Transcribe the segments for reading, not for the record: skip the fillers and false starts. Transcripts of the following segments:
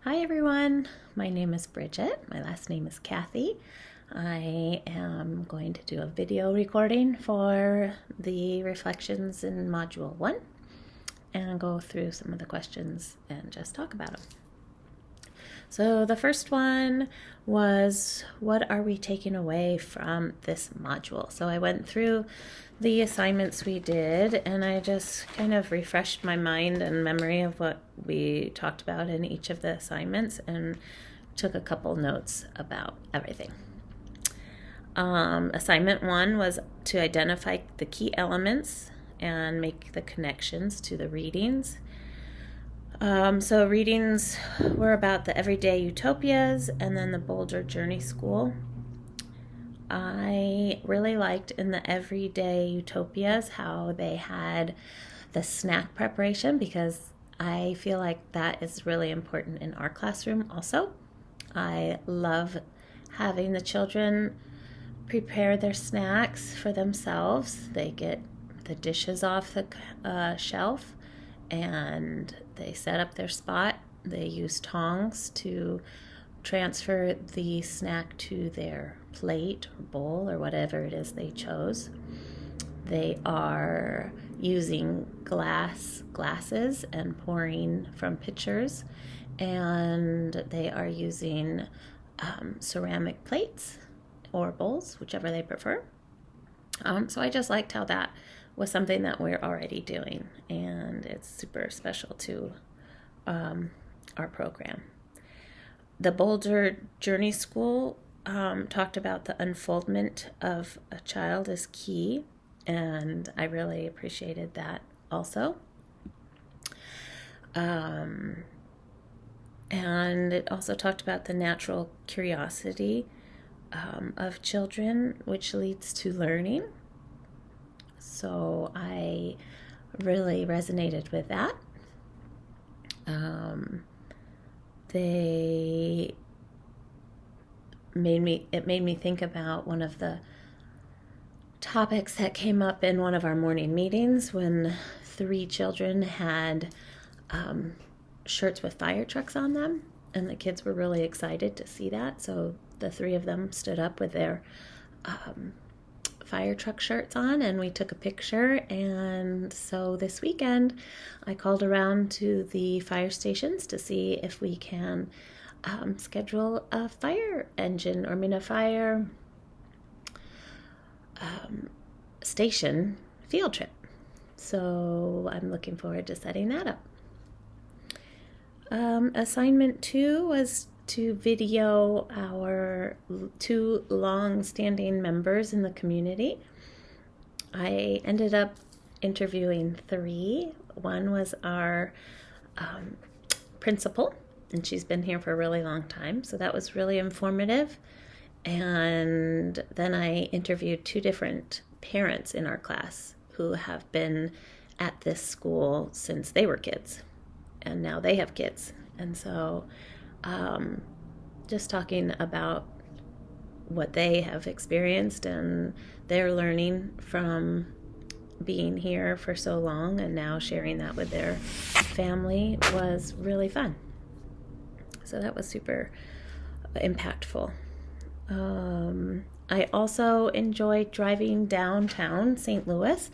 Hi everyone, my name is Bridget. My last name is Kathy. I am going to do a video recording for the reflections in Module 1 and go through some of the questions and just talk about them. So the first one was, what are we taking away from this module? So I went through the assignments we did and I just kind of refreshed my mind and memory of what we talked about in each of the assignments and took a couple notes about everything. Assignment 1 was to identify the key elements and make the connections to the readings. So readings were about the Everyday Utopias and then the Boulder Journey School. I really liked in the Everyday Utopias how they had the snack preparation, because I feel like that is really important in our classroom also. I love having the children prepare their snacks for themselves. They get the dishes off the shelf and they set up their spot. They use tongs to transfer the snack to their plate or bowl or whatever it is they chose. They are using glasses and pouring from pitchers, and they are using ceramic plates or bowls, whichever they prefer. So I just liked how that was something that we're already doing, and it's super special to our program. The Boulder Journey School talked about the unfoldment of a child is key, and I really appreciated that also. And it also talked about the natural curiosity of children, which leads to learning. So I really resonated with that. It made me think about one of the topics that came up in one of our morning meetings when 3 children had shirts with fire trucks on them, and the kids were really excited to see that. So the 3 of them stood up with their fire truck shirts on, and we took a picture. And so this weekend I called around to the fire stations to see if we can schedule a fire station field trip. So I'm looking forward to setting that up. Assignment 2 was to video our 2 long-standing members in the community. I ended up interviewing 3. One was our principal, and she's been here for a really long time, so that was really informative. And then I interviewed 2 different parents in our class who have been at this school since they were kids, and now they have kids. And so just talking about what they have experienced and their learning from being here for so long and now sharing that with their family was really fun. So that was super impactful. I also enjoyed driving downtown St. Louis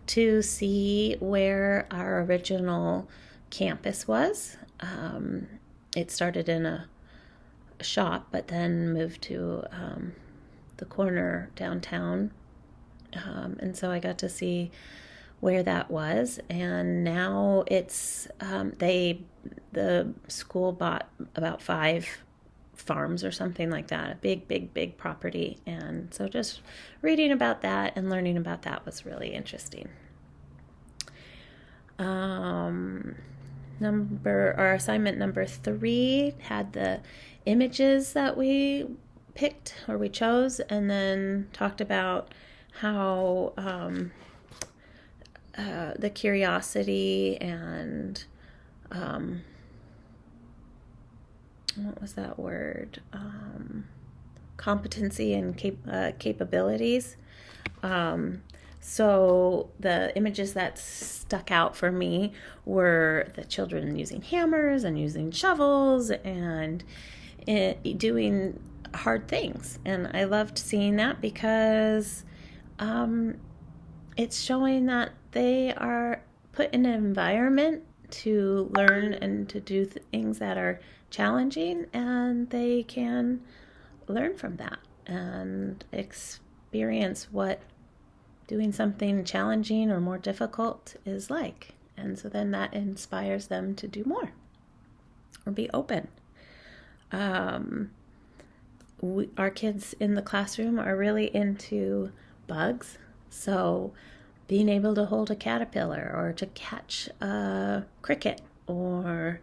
to see where our original campus was. It started in a shop, but then moved to the corner downtown. And so I got to see where that was. And now it's, the school bought about 5 farms or something like that, a big property. And so just reading about that and learning about that was really interesting. Our assignment number 3 had the images that we picked or we chose, and then talked about how the curiosity and what was that word? Competency and capabilities So the images that stuck out for me were the children using hammers and using shovels and doing hard things. And I loved seeing that because it's showing that they are put in an environment to learn and to do things that are challenging, and they can learn from that and experience what doing something challenging or more difficult is like. And so then that inspires them to do more or be open. Our kids in the classroom are really into bugs. So being able to hold a caterpillar or to catch a cricket or,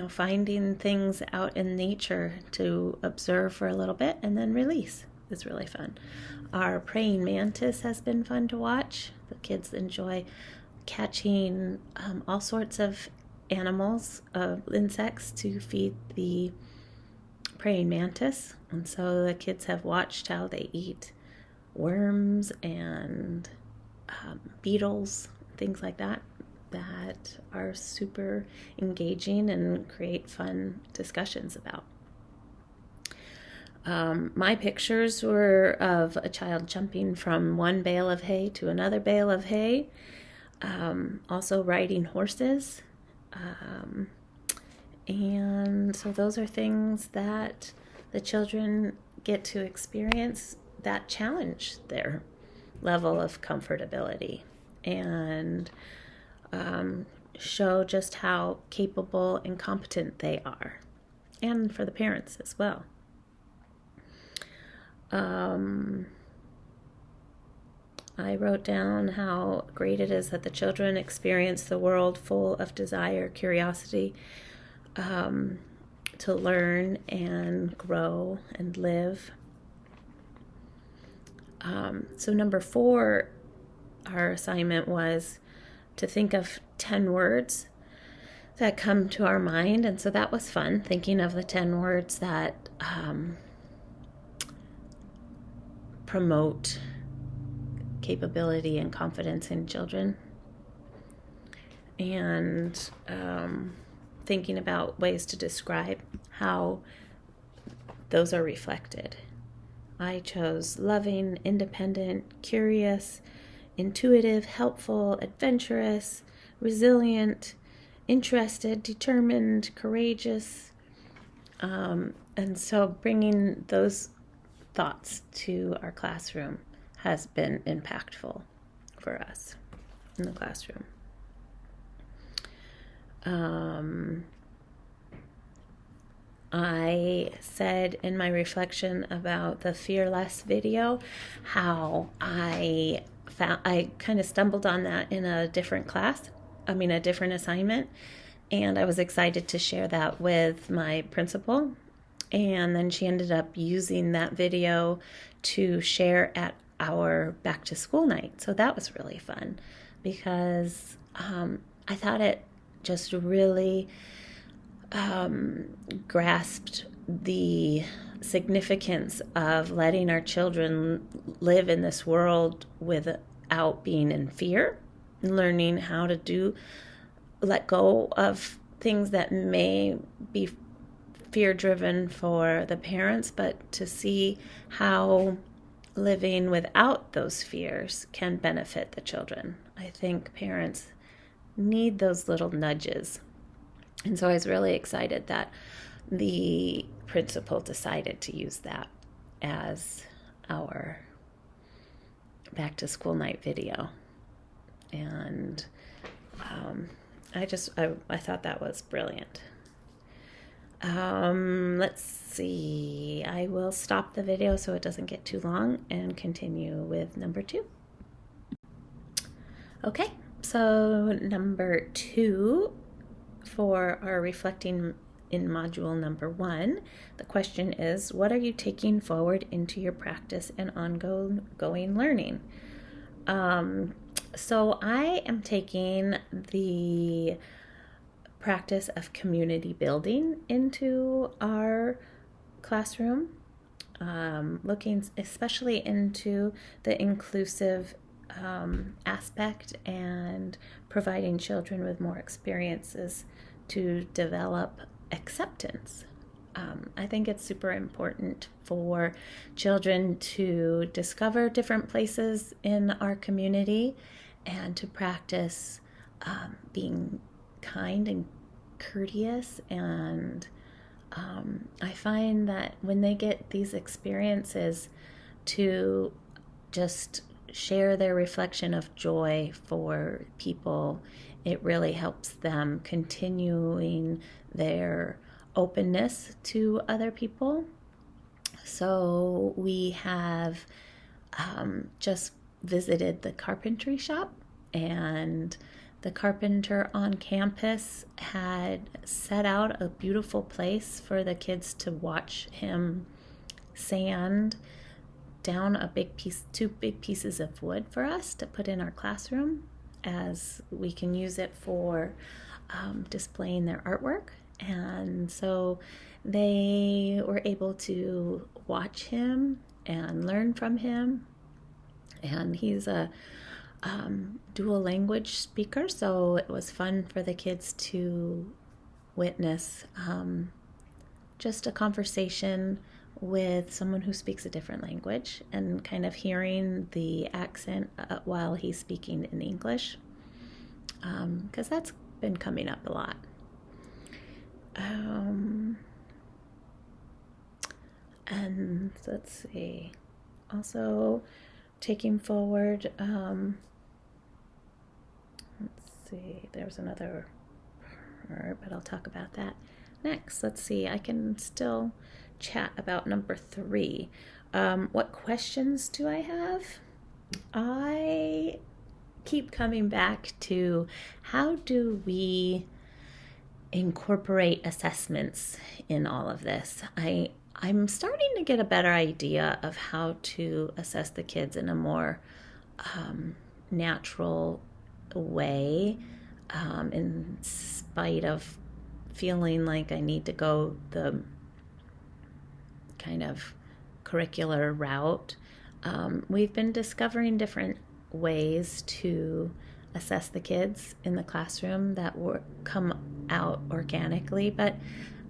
finding things out in nature to observe for a little bit and then release is really fun. Our praying mantis has been fun to watch. The kids enjoy catching all sorts of animals, insects to feed the praying mantis. And so the kids have watched how they eat worms and beetles, things like that are super engaging and create fun discussions about. My pictures were of a child jumping from one bale of hay to another bale of hay, also riding horses. And so those are things that the children get to experience that challenge their level of comfortability and show just how capable and competent they are, and for the parents as well. I wrote down how great it is that the children experience the world full of desire, curiosity, to learn and grow and live. So number 4, our assignment was to think of 10 words that come to our mind. And so that was fun, thinking of the 10 words that promote capability and confidence in children. And thinking about ways to describe how those are reflected. I chose loving, independent, curious, intuitive, helpful, adventurous, resilient, interested, determined, courageous. And so bringing those thoughts to our classroom has been impactful for us in the classroom. I said in my reflection about the Fear Less video how I kind of stumbled on that in a different a different assignment, and I was excited to share that with my principal. And then she ended up using that video to share at our back to school night. So that was really fun because I thought it just really grasped the significance of letting our children live in this world without being in fear, learning how to let go of things that may be fear-driven for the parents, but to see how living without those fears can benefit the children. I think parents need those little nudges. And so I was really excited that the principal decided to use that as our back to school night video. And I thought that was brilliant. Let's see. I will stop the video so it doesn't get too long and continue with number 2. Okay, so number 2 for our reflecting in module number 1, the question is, what are you taking forward into your practice and ongoing learning? So I am taking the practice of community building into our classroom. looking especially into the inclusive aspect and providing children with more experiences to develop acceptance. I think it's super important for children to discover different places in our community and to practice being kind and courteous. And I find that when they get these experiences to just share their reflection of joy for people, it really helps them continuing their openness to other people. So we have just visited the carpentry shop, and the carpenter on campus had set out a beautiful place for the kids to watch him sand down two big pieces of wood for us to put in our classroom, as we can use it for displaying their artwork. And so they were able to watch him and learn from him. And he's a dual language speaker, so it was fun for the kids to witness just a conversation with someone who speaks a different language and kind of hearing the accent while he's speaking in English, because that's been coming up a lot. And let's see, also taking forward, let's see, there's another part, but I'll talk about that next. Let's see, I can still chat about number 3. What questions do I have? I keep coming back to, how do we incorporate assessments in all of this? I'm starting to get a better idea of how to assess the kids in a more natural way, in spite of feeling like I need to go the kind of curricular route. We've been discovering different ways to assess the kids in the classroom that come out organically, but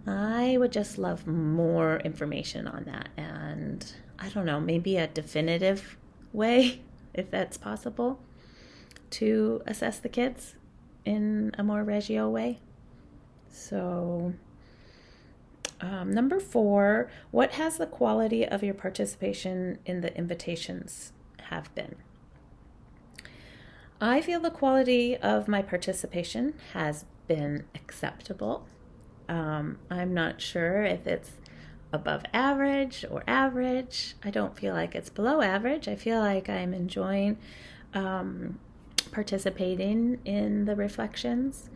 I would just love more information on that. And I don't know, maybe a definitive way, if that's possible, to assess the kids in a more Reggio way. So number 4, what has the quality of your participation in the invitations have been? I feel the quality of my participation has been acceptable. I'm not sure if it's above average or average. I don't feel like it's below average. I feel like I'm enjoying participating in the reflections.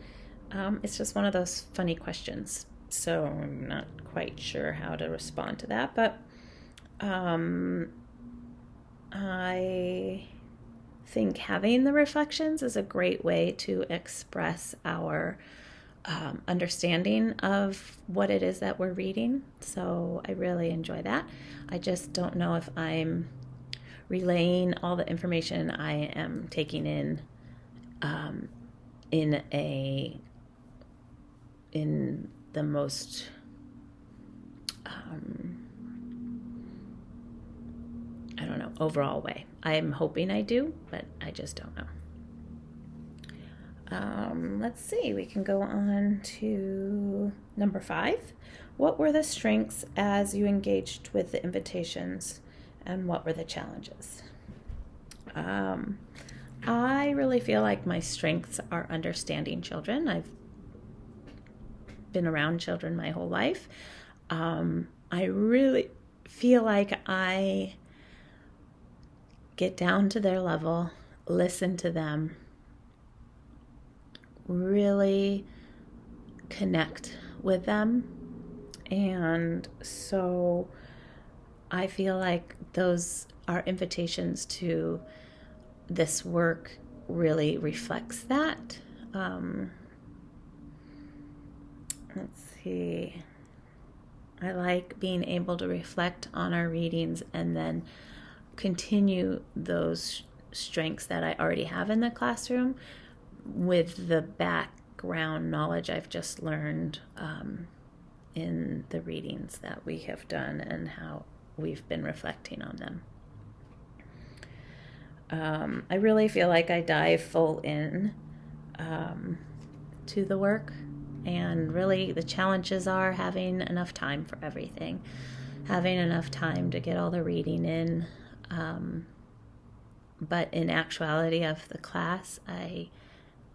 It's just one of those funny questions, so I'm not quite sure how to respond to that, but I think having the reflections is a great way to express our understanding of what it is that we're reading. So I really enjoy that. I just don't know if I'm relaying all the information I am taking in the most I don't know, overall way. I'm hoping I do, but I just don't know. Let's see, we can go on to number 5. What were the strengths as you engaged with the invitations, and what were the challenges? I really feel like my strengths are understanding children. I've been around children my whole life. I really feel like I get down to their level, listen to them, really connect with them. And so I feel like our invitations to this work really reflects that. Let's see. I like being able to reflect on our readings and then continue those strengths that I already have in the classroom with the background knowledge I've just learned in the readings that we have done and how we've been reflecting on them. I really feel like I dive full in to the work, and really the challenges are having enough time for everything, having enough time to get all the reading in. But in actuality of the class, I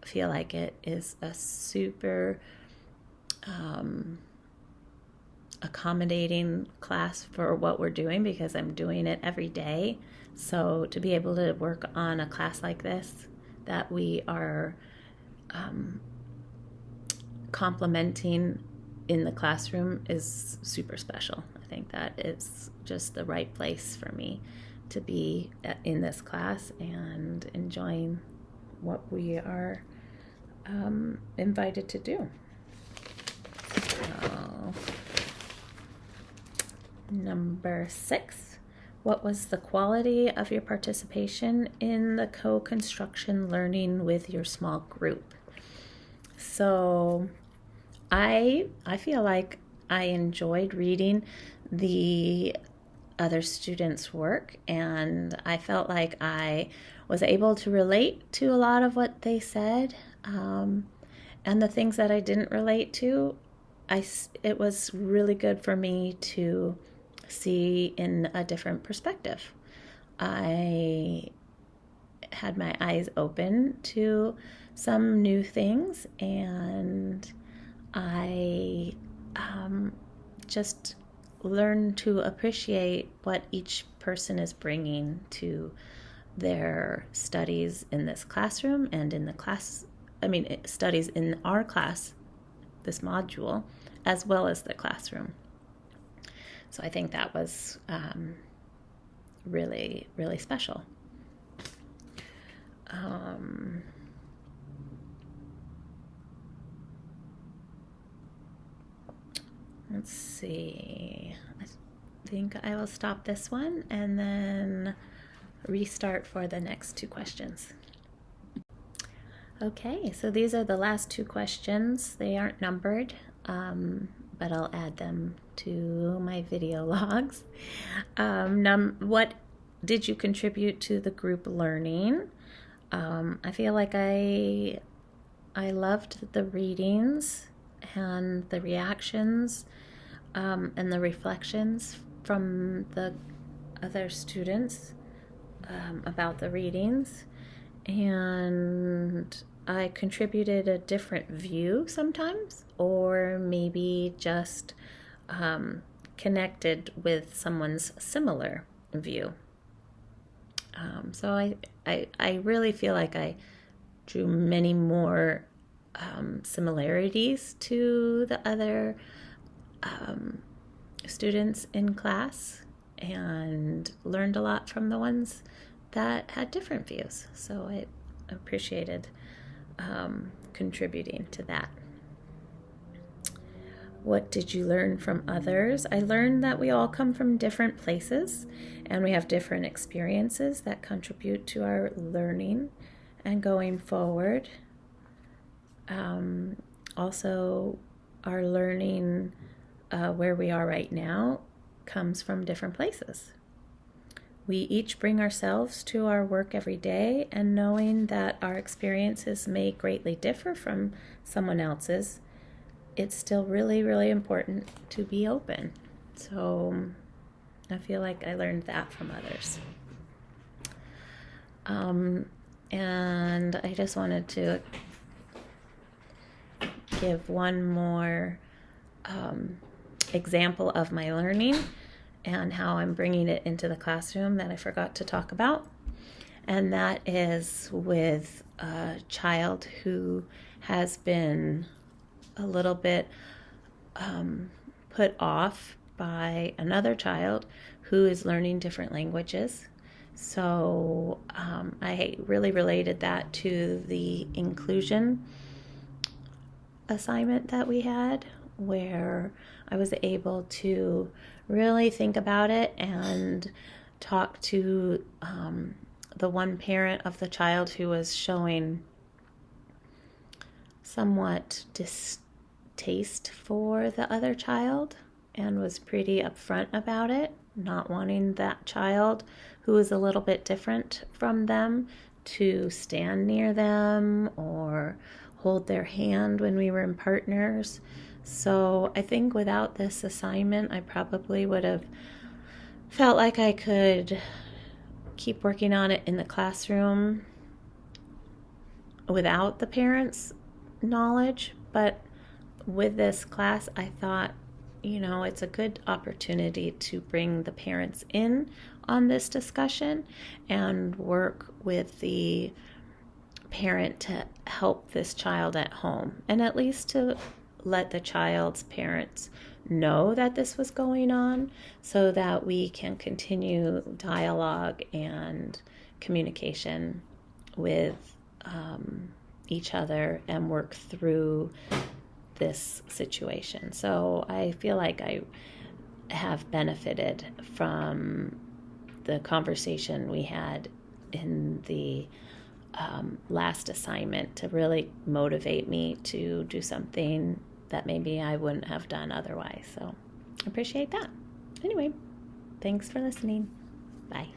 feel like it is a super accommodating class for what we're doing because I'm doing it every day. So to be able to work on a class like this that we are complementing in the classroom is super special. I think that it's just the right place for me to be in this class and enjoying what we are invited to do. So, number 6, what was the quality of your participation in the co-construction learning with your small group? So I feel like I enjoyed reading the other students' work, and I felt like I was able to relate to a lot of what they said, and the things that I didn't relate to, it was really good for me to see in a different perspective. I had my eyes open to some new things, and I just learned to appreciate what each person is bringing to their studies in this classroom and in the class, studies in our class, this module, as well as the classroom. So I think that was really, really special. Let's see. I think I will stop this one and then restart for the next 2 questions. Okay, so these are the last 2 questions. They aren't numbered, but I'll add them to my video logs. What did you contribute to the group learning? I feel like I loved the readings and the reactions and the reflections from the other students about the readings, and I contributed a different view sometimes, or maybe just connected with someone's similar view. So I really feel like I drew many more similarities to the other students in class, and learned a lot from the ones that had different views. So I appreciated contributing to that. What did you learn from others? I learned that we all come from different places and we have different experiences that contribute to our learning and going forward. Also, our learning where we are right now comes from different places. We each bring ourselves to our work every day, and knowing that our experiences may greatly differ from someone else's, it's still really, really important to be open. So I feel like I learned that from others. And I just wanted to give one more example of my learning and how I'm bringing it into the classroom that I forgot to talk about. And that is with a child who has been a little bit put off by another child who is learning different languages. So I really related that to the inclusion assignment that we had, where I was able to really think about it and talk to the one parent of the child who was showing somewhat distaste for the other child and was pretty upfront about it, not wanting that child who was a little bit different from them to stand near them or hold their hand when we were in partners. So I think without this assignment, I probably would have felt like I could keep working on it in the classroom without the parents' knowledge. But with this class, I thought, it's a good opportunity to bring the parents in on this discussion and work with the parent to help this child at home, and at least to let the child's parents know that this was going on so that we can continue dialogue and communication with each other and work through this situation. So I feel like I have benefited from the conversation we had in the last assignment to really motivate me to do something that maybe I wouldn't have done otherwise. So I appreciate that. Anyway, thanks for listening. Bye.